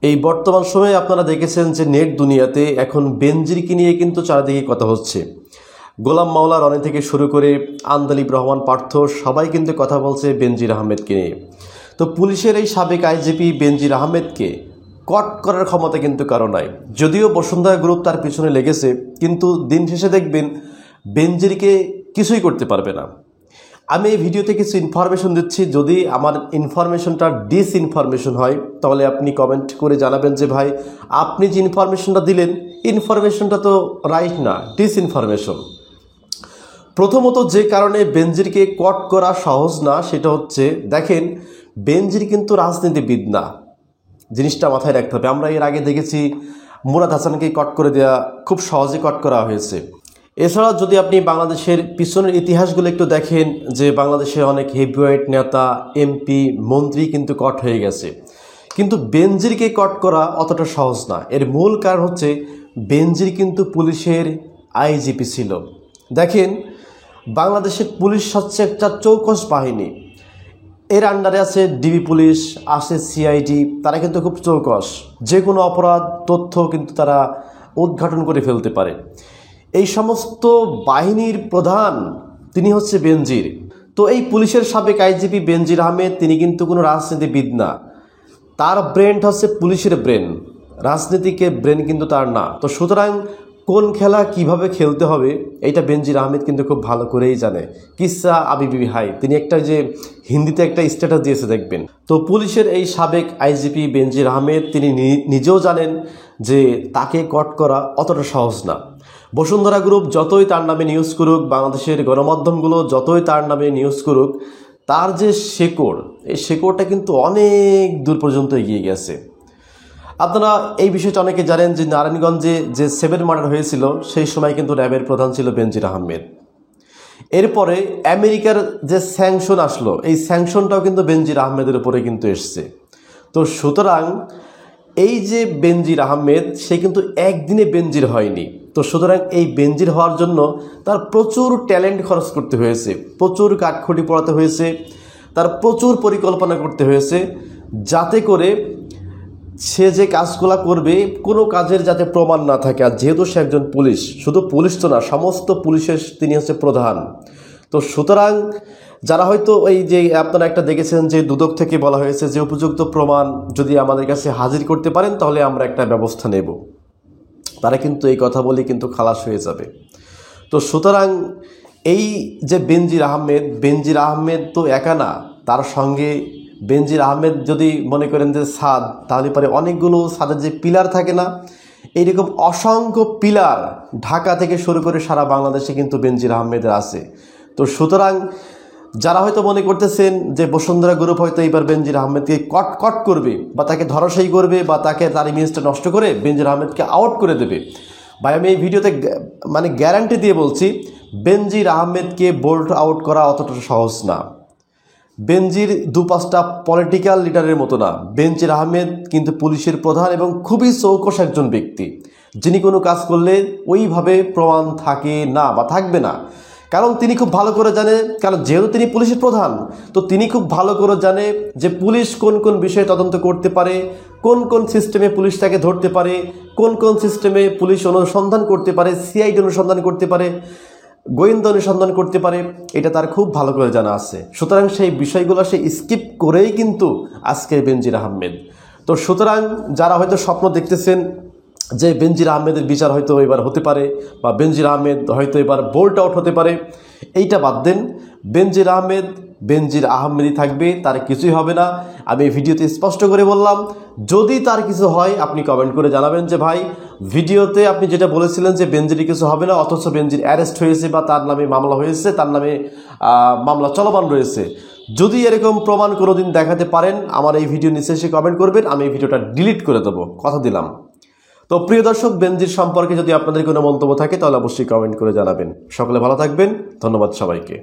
এই বর্তমান সময়ে আপনারা দেখেছেন যে নেট দুনিয়াতে এখন বেনজিরকে নিয়ে কিন্তু চারিদিকে কথা হচ্ছে। গোলাম মাওলা রনি থেকে শুরু করে আন্দালিব রহমান পার্থ সবাই কিন্তু কথা বলছে বেনজির আহমেদকে নিয়ে। তো পুলিশের এই সাবেক আইজিপি বেনজির আহমেদকে কট করার ক্ষমতা কিন্তু কারো নাই। যদিও বসুন্ধরা গ্রুপ তার পিছনে লেগেছে, কিন্তু দিন শেষে দেখবেন বেনজিরকে কিছুই করতে পারবে না। আমি এই ভিডিওতে কিছু ইনফরমেশন দিচ্ছি, যদি আমার ইনফরমেশনটা ডিসইনফরমেশন হয় তাহলে আপনি কমেন্ট করে জানাবেন যে ভাই আপনি যে ইনফরমেশনটা দিলেন ইনফরমেশনটা তো রাইট না, ডিসইনফরমেশন। প্রথমত যে কারণে বেনজিরকে কট করা সহজ না সেটা হচ্ছে, দেখেন বেনজির কিন্তু রাজনীতিবিদ না, জিনিসটা মাথায় রাখতে হবে। আমরা এর আগে দেখেছি মুরাদ হাসানকে কট করে দেওয়া খুব সহজে কট করা হয়েছে। এছাড়া যদি আপনি বাংলাদেশের পিছনের ইতিহাসগুলো একটু দেখেন, যে বাংলাদেশের অনেক হেভিওয়েট নেতা, এমপি, মন্ত্রী কিন্তু কট হয়ে গেছে, কিন্তু বেনজিরকে কট করা অতটা সহজ না। এর মূল কারণ হচ্ছে বেনজির কিন্তু পুলিশের আইজিপি ছিল। দেখেন বাংলাদেশের পুলিশ হচ্ছে একটা চৌকস বাহিনী, এর আন্ডারে আছে ডিবি পুলিশ, আছে সিআইডি, তারা কিন্তু খুব চৌকস, যে কোনো অপরাধ তথ্য কিন্তু তারা উদ্ঘাটন করে ফেলতে পারে। এই সমস্ত বাহিনীর প্রধান তিনি হচ্ছে বেনজির। তো এই পুলিশের সাবেক আইজিপি বেনজির আহমেদ তিনি কিন্তু কোনো রাজনীতিবিদ না, তার ব্রেন হচ্ছে পুলিশের ব্রেন, রাজনীতিকে ব্রেন কিন্তু তার না। তো সুতরাং কোন খেলা কিভাবে খেলতে হবে এইটা বেনজির আহমেদ কিন্তু খুব ভালো করেই জানে। কিসা আবিবি হাই, তিনি একটা যে হিন্দিতে একটা স্ট্যাটাস দিয়েছে দেখবেন। তো পুলিশের এই সাবেক আইজিপি বেনজির আহমেদ তিনি নিজেও জানেন যে তাকে কট করা অতটা সহজ না। বসুন্ধরা গ্রুপ যতই তার নামে নিউজ করুক, বাংলাদেশের গণমাধ্যমগুলো যতই তার নামে নিউজ করুক, তার যে শেকড়, এই শেকড়টা কিন্তু অনেক দূর পর্যন্ত এগিয়ে গেছে। আপনারা এই বিষয়টা অনেকে জানেন যে নারায়ণগঞ্জে যে 7 মার্ডার হয়েছিল সেই সময় কিন্তু র্যাবের প্রধান ছিল বেনজির আহমেদ। এরপরে আমেরিকার যে স্যাংশন আসলো, এই স্যাংশনটাও কিন্তু বেনজির আহমেদের উপরে কিন্তু এসছে। তো সুতরাং এই যে বেনজির আহমেদ সে কিন্তু একদিনে বেনজির হয়নি। তো সুতরাং এই বেনজির হওয়ার জন্য তার প্রচুর ট্যালেন্ট খরচ করতে হয়েছে, প্রচুর কাঠখড়ি পোড়াতে হয়েছে, তার প্রচুর পরিকল্পনা করতে হয়েছে, যাতে করে সে যে কাজগুলা করবে কোনো কাজের যাতে প্রমাণ না থাকে। আর যেহেতু সে একজন পুলিশ, শুধু পুলিশ তো না, সমস্ত পুলিশের তিনি হচ্ছে প্রধান। তো সুতরাং যারা হয়তো ওই যে আপনারা একটা দেখেছেন যে দুদক থেকে বলা হয়েছে যে উপযুক্ত প্রমাণ যদি আমাদের কাছে হাজির করতে পারেন তাহলে আমরা একটা ব্যবস্থা নেব, তারা কিন্তু এই কথা বলে কিন্তু খালাস হয়ে যাবে। তো সুতরাং এই যে বেনজির আহমেদ তো একা না, তার সঙ্গে বেনজির আহমেদ যদি মনে করেন যে ছাদ, তাহলে পরে অনেকগুলো ছাদের যে পিলার থাকে না, এইরকম অসংখ্য পিলার ঢাকা থেকে শুরু করে সারা বাংলাদেশে কিন্তু বেনজির আহমেদের আছে। তো সুতরাং যারা হয়তো মনে করতেছেন যে বসুন্ধরা গ্রুপ হয়তো এইবার বেনজির আহমেদকে কট করবে বা তাকে ধরাশায়ী করবে বা তার ইমেজটা নষ্ট করে বেনজির আহমেদকে আউট করে দেবে, ভাই আমি এই ভিডিওতে মানে গ্যারান্টি দিয়ে বলছি বেনজির আহমেদকে বোল্ড আউট করা অতটা সহজ না। বেনজির 2-5টা পলিটিক্যাল লিডারের মতো না, বেনজির আহমেদ কিন্তু পুলিশের প্রধান এবং খুবই চৌকস একজন ব্যক্তি, যিনি কোনো কাজ করলে ওইভাবে প্রমাণ থাকে না বা থাকবে না। কারণ তিনি খুব ভালো করে জানে, কারণ যেহেতু তিনি পুলিশের প্রধান, তো তিনি খুব ভালো করে জানে যে পুলিশ কোন কোন বিষয়ে তদন্ত করতে পারে, কোন কোন সিস্টেমে পুলিশ তাকে ধরতে পারে, কোন কোন সিস্টেমে পুলিশ অনুসন্ধান করতে পারে, সিআইডি অনুসন্ধান করতে পারে, গোয়েন্দা অনুসন্ধান করতে পারে, এটা তার খুব ভালো করে জানা আছে। সুতরাং সেই বিষয়গুলো সে স্কিপ করেই কিন্তু আজকে বেনজির আহমেদ। তো সুতরাং যারা হয়তো স্বপ্ন দেখতেছেন যে বেনজির আহমেদের বিচার হয়তো এবার হতে পারে বা বেনজির আহমেদ হয়তো এবার বোল্ট আউট হতে পারে, এইটা বাদ দেন। বেনজির আহমেদই থাকবে, তার কিছুই হবে না। আমি এই ভিডিওতে স্পষ্ট করে বললাম, যদি তার কিছু হয় আপনি কমেন্ট করে জানাবেন যে ভাই ভিডিওতে আপনি যেটা বলেছিলেন যে বেনজির কিছু হবে না, অথচ বেনজির অ্যারেস্ট হয়েছে বা তার নামে মামলা হয়েছে, তার নামে মামলা চলমান রয়েছে। যদি এরকম প্রমাণ কোনোদিন দেখাতে পারেন আমার এই ভিডিও নিচে এসে কমেন্ট করবেন, আমি এই ভিডিওটা ডিলিট করে দেবো, কথা দিলাম। তো প্রিয় দর্শক, বেনজির সম্পর্কে যদি আপনাদের কোনো মন্তব্য থাকে তাহলে অবশ্যই কমেন্ট করে জানাবেন। সকলে ভালো থাকবেন, ধন্যবাদ সবাইকে।